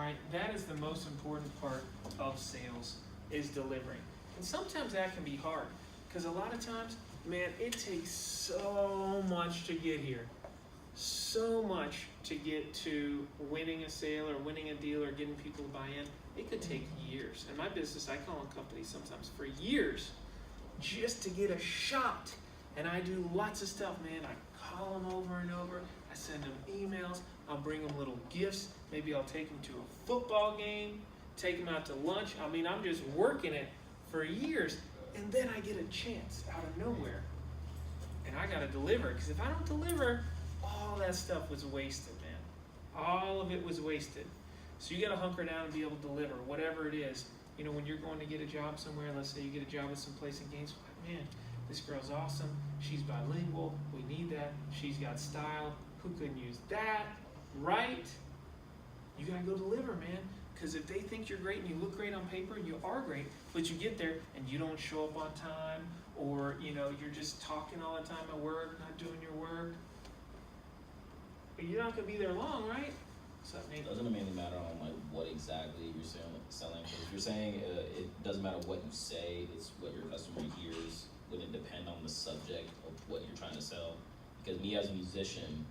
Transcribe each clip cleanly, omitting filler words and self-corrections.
right? That is the most important part of sales, is delivering. And sometimes that can be hard, because a lot of times, man, it takes so much to get here. So much to get to winning a sale or winning a deal or getting people to buy in. It could take years. In my business, I call on companies sometimes for years just to get a shot. And I do lots of stuff, man. I call them over and over. I send them emails. I'll bring them little gifts. Maybe I'll take them to a football game, take them out to lunch. I mean, I'm just working it for years. And then I get a chance out of nowhere. And I got to deliver. Because if I don't deliver, all that stuff was wasted, man. All of it was wasted. So you got to hunker down and be able to deliver, whatever it is. You know, when you're going to get a job somewhere, let's say you get a job at some place in Gainesville, man, this girl's awesome. She's bilingual. We need that. She's got style. Who couldn't use that? Right? You got to go deliver, man. Because if they think you're great and you look great on paper, you are great, but you get there and you don't show up on time, or, you know, you're just talking all the time at work, not doing your work, you're not going to be there long, right? What's up, Nate? Doesn't it mainly matter on like what exactly you're selling? Because if you're saying it doesn't matter what you say, it's what your customer hears. Would it depend on the subject of what you're trying to sell? Because me as a musician,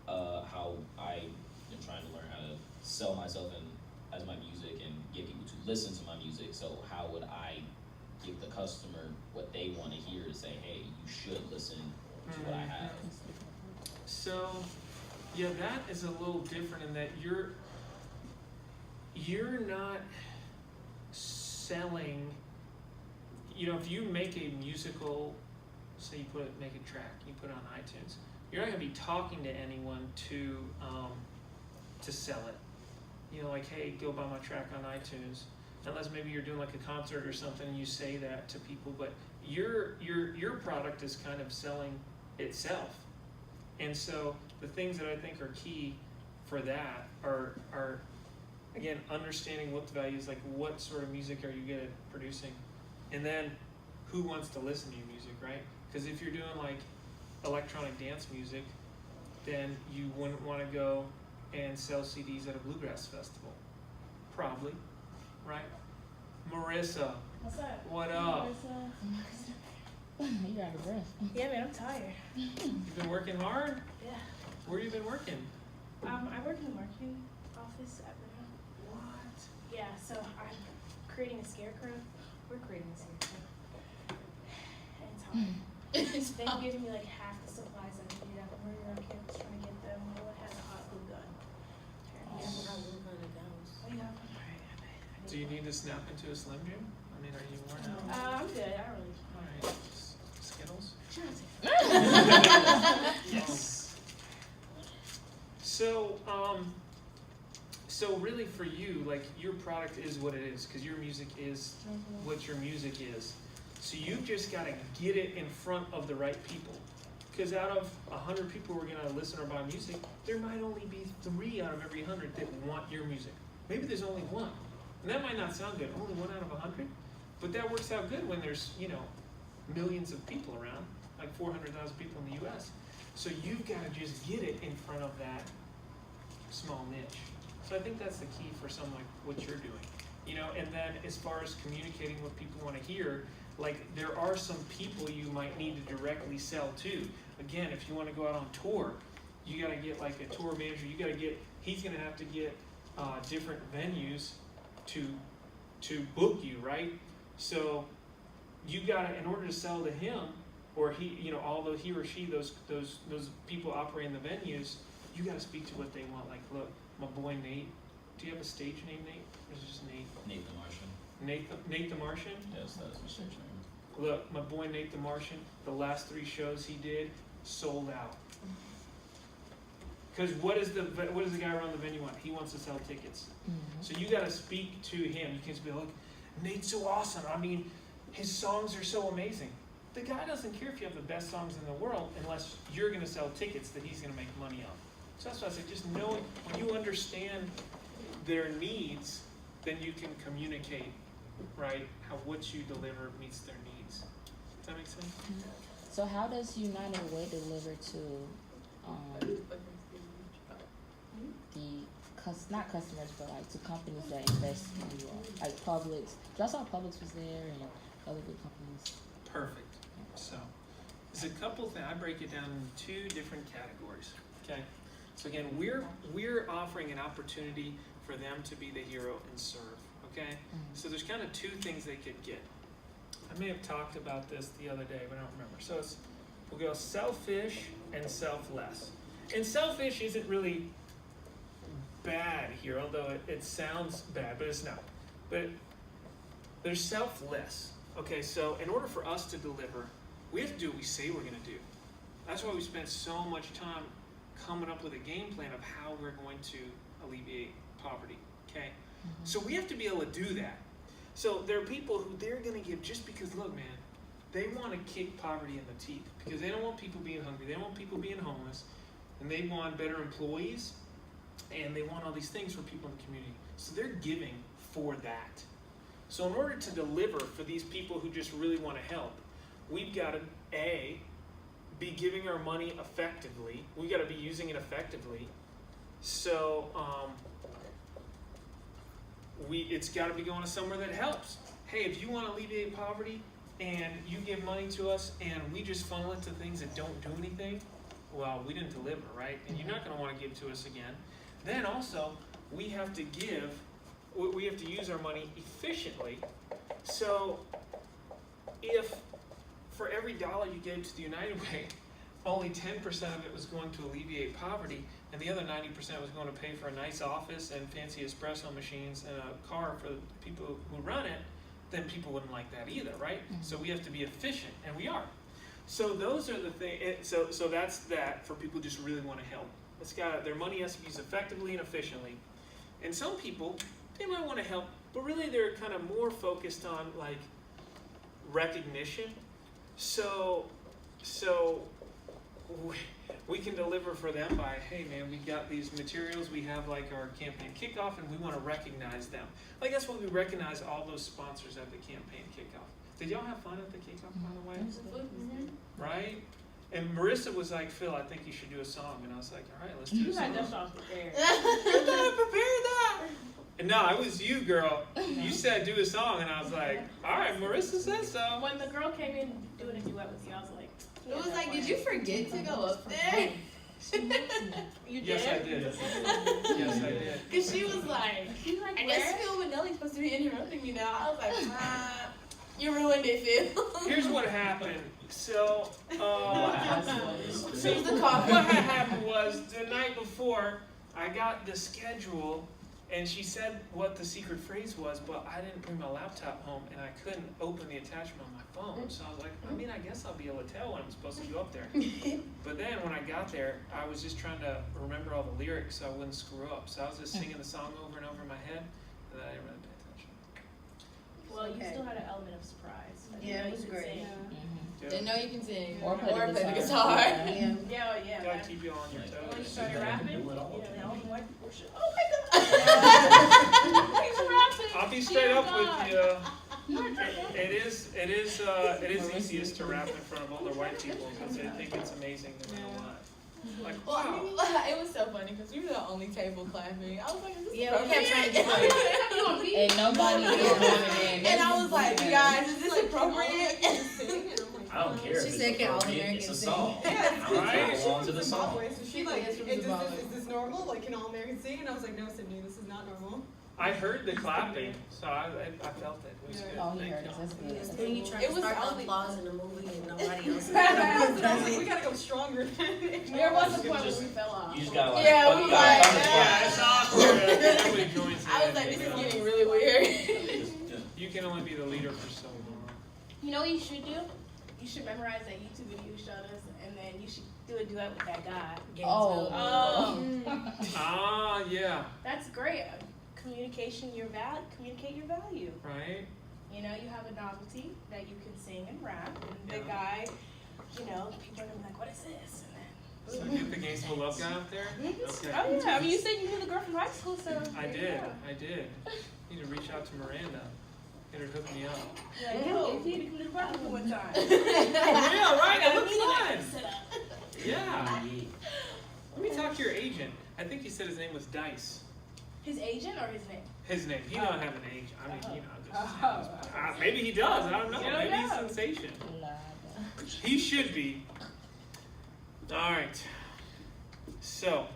how I am trying to learn how to sell myself and as my music and get people to listen to my music. So how would I give the customer what they want to hear to say, hey, you should listen to what I have? So, yeah, that is a little different in that you're not selling. You know, if you make a musical, say you make a track, you put it on iTunes, you're not going to be talking to anyone to sell it. You know, like, hey, go buy my track on iTunes. Unless maybe you're doing like a concert or something and you say that to people, but your product is kind of selling itself. And so the things that I think are key for that are again, understanding what the value is, like what sort of music are you good at producing, and then who wants to listen to your music, right? Because if you're doing like electronic dance music, then you wouldn't want to go and sell CDs at a bluegrass festival, probably, right? Marissa, What's up? what up? You out of breath. Yeah, man, I'm tired. You've been working hard? Yeah. Where you been working? I work in the marketing office at Renault. What? Yeah, so I'm creating a scarecrow. We're creating a scarecrow. And it's hard. They've given me like half the supplies I need. I'm running around campus trying to get them. No one has a hot glue gun. Yeah, how glue gun it goes. Oh, yeah. Alright, Do you need to snap into a Slim Jim? I mean, are you worn out? I'm good. I don't really. Alright, Skittles? Sure, I'll take Yes. So really for you, like your product is what it is, because your music is what your music is. So you've just got to get it in front of the right people. Because out of 100 people who are going to listen or buy music, there might only be 3 out of every 100 that want your music. Maybe there's only 1. And that might not sound good, only 1 out of 100. But that works out good when there's, you know, millions of people around, like 400,000 people in the US. So you've got to just get it in front of that small niche. So I think that's the key for something like what you're doing. You know, and then as far as communicating what people want to hear, like there are some people you might need to directly sell to. Again, if you want to go out on tour, you got to get like a tour manager. You got to get, he's going to have to get different venues to book you, right? So you got to, in order to sell to him, or he, you know, although he or she, those people operating the venues, you got to speak to what they want. Like, look, my boy Nate. Do you have a stage name, Nate? Or is it just Nate? Nate the Martian. Nate the Martian? Yes, that is my stage name. Look, my boy Nate the Martian, the last 3 shows he did sold out. Because what does the guy around the venue want? He wants to sell tickets. Mm-hmm. So you got to speak to him. You can't just be like, Nate's so awesome. I mean, his songs are so amazing. The guy doesn't care if you have the best songs in the world unless you're going to sell tickets that he's going to make money on. So that's why I say just knowing, when you understand their needs, then you can communicate, right, how what you deliver meets their needs. Does that make sense? So how does United Way deliver to the not customers, but like to companies that invest in you all, like Publix. I saw Publix was there and other good companies. Perfect. So, there's a couple things. I break it down into two different categories. Okay. So again, we're offering an opportunity for them to be the hero and serve. Okay. So there's kind of two things they could get. I may have talked about this the other day, but I don't remember. So we'll go selfish and selfless. And selfish isn't really bad here, although it sounds bad, but it's not. But there's selfless. Okay, so in order for us to deliver, we have to do what we say we're going to do. That's why we spent so much time coming up with a game plan of how we're going to alleviate poverty. Okay, so we have to be able to do that. So there are people who they're going to give just because, look, man, they want to kick poverty in the teeth because they don't want people being hungry, they don't want people being homeless, and they want better employees, and they want all these things for people in the community. So they're giving for that. So in order to deliver for these people who just really want to help, we've got to, A, be giving our money effectively. We've got to be using it effectively. So it's got to be going to somewhere that helps. Hey, if you want to alleviate poverty and you give money to us and we just funnel it to things that don't do anything, well, we didn't deliver, right? And you're not going to want to give to us again. Then also, we have to use our money efficiently. So if for every dollar you gave to the United Way, only 10% of it was going to alleviate poverty, and the other 90% was going to pay for a nice office and fancy espresso machines and a car for the people who run it, then people wouldn't like that either, right? So we have to be efficient, and we are. So those are the things. So that's that for people who just really want to help. Their money has to be used effectively and efficiently. And some people, they might want to help, but really they're kind of more focused on like recognition. So we can deliver for them by, hey man, we got these materials, we have like our campaign kickoff, and we want to recognize them. Like that's what we recognize all those sponsors at the campaign kickoff. Did y'all have fun at the kickoff, by the way? Right? And Marissa was like, Phil, I think you should do a song. And I was like, all right, let's do a song. You had that song prepared. I thought I prepared that. And no, it was you, girl. You said do a song, and I was like, all right, Marissa said so. When the girl came in doing a duet with you, I was like, It was like, did you forget to go up there? you did? Yes, I did. Yes, I did. Because she was like, I guess where? Phil Manelli's supposed to be interrupting me now. I was like, you ruined it, Phil. Here's what happened. So, what coffee. had happened was the night before, I got the schedule, and she said what the secret phrase was, but I didn't bring my laptop home, and I couldn't open the attachment on my phone. So I was like, I mean, I guess I'll be able to tell when I'm supposed to go up there. But then when I got there, I was just trying to remember all the lyrics so I wouldn't screw up. So I was just singing the song over and over in my head, and I didn't really pay attention. Well, you still had an element of surprise. Yeah, it was great. Yeah. Didn't know you can sing Or play the play the guitar. guitar. Yeah. Gotta keep you on your When you toes. started rapping, you know, all the white people should, oh my God. He's rapping. I'll be straight up with you. It is easiest to rap in front of older white people because they think it's amazing no matter what. Like, Well, wow. it was so funny because we were the only table clapping. I was like, is this Yeah, we kept trying to get appropriate? And nobody did it. And I was like, you guys, is this appropriate? I don't care. She if said, it's "Can all appropriate, Americans it's a sing?" song. Right? I belong to the song. So she like, is this normal? Like, can all Americans sing? And I was like, no, Sydney, this is not normal. I heard the clapping, so I felt it. It was good. Oh, he Thank heard you. us. That's good. Then you try It to was start the only- applause in the movie and nobody else. We gotta go stronger. There was a point where we fell off. You just gotta like, Yeah, fuck, we you like- gotta Yeah, it's awkward. Nobody joins I was in. like, this is getting really weird. You can only be the leader for so long. You know what you should do? You should memorize that YouTube video you showed us, and then you should do a duet with that guy. Oh. Ah, yeah, That's great. Communication communicate your value. right? You know, you have a novelty that you can sing and rap, and the Yeah. guy, you know, people are gonna be like, what is this? And So then, get the Gainesville Love guy up there? Okay. oh yeah, I mean, you said you knew the girl from high school, so. I there you did, go. I did. Need to reach out to Miranda, get her to hook me up. Like, yo, if you need to come to the party one time. Yeah, right, Got it a looks meeting I fun. can set up. Yeah. Let me talk to your agent. I think he said his name was Dice. His agent or his name? His name. He don't have an age. I mean, you know, Oh. just maybe he does. I don't know. You don't Maybe he's know. sensation. Nah, I don't. He should be. All right. So,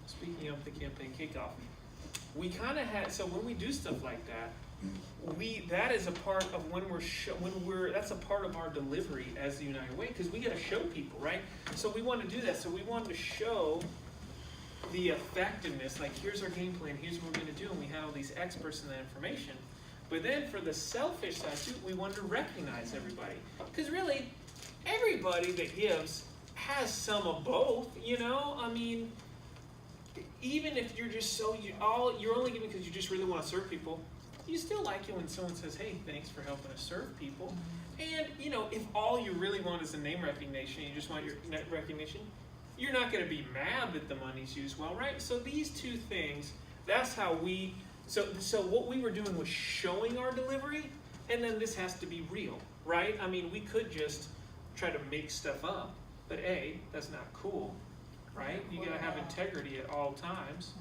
speaking of the campaign kickoff, we kind of had. So when we do stuff like that, that is a part of that's a part of our delivery as the United Way, because we got to show people, right? So we want to do that. So we wanted to show the effectiveness. Like, here's our game plan. Here's what we're going to do, and we had all these experts in that information. But then for the selfish side too, we wanted to recognize everybody, because really, everybody that gives has some of both. You know, I mean, even if you're just you're only giving because you just really want to serve people. You still like it when someone says, "Hey, thanks for helping us serve people." And you know, if all you really want is a name recognition, you just want your net recognition, you're not going to be mad that the money's used well, right? So these two things, that's how we. So what we were doing was showing our delivery, and then this has to be real, right? I mean, we could just try to make stuff up, but A, that's not cool, right? You got to have integrity at all times,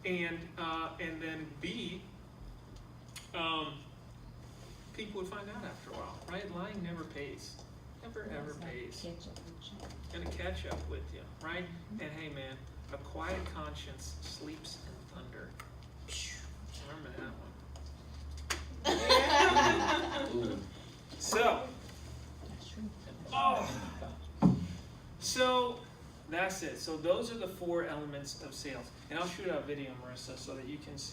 and then B. People would find out after a while, right? Lying never pays. Never ever pays. Catch up with you. Gonna catch up with you, right? And hey man, a quiet conscience sleeps in thunder. Remember that one. Ooh. So, That's true. so that's it. So those are the 4 elements of sales. And I'll shoot out a video, Marissa, so that you can see.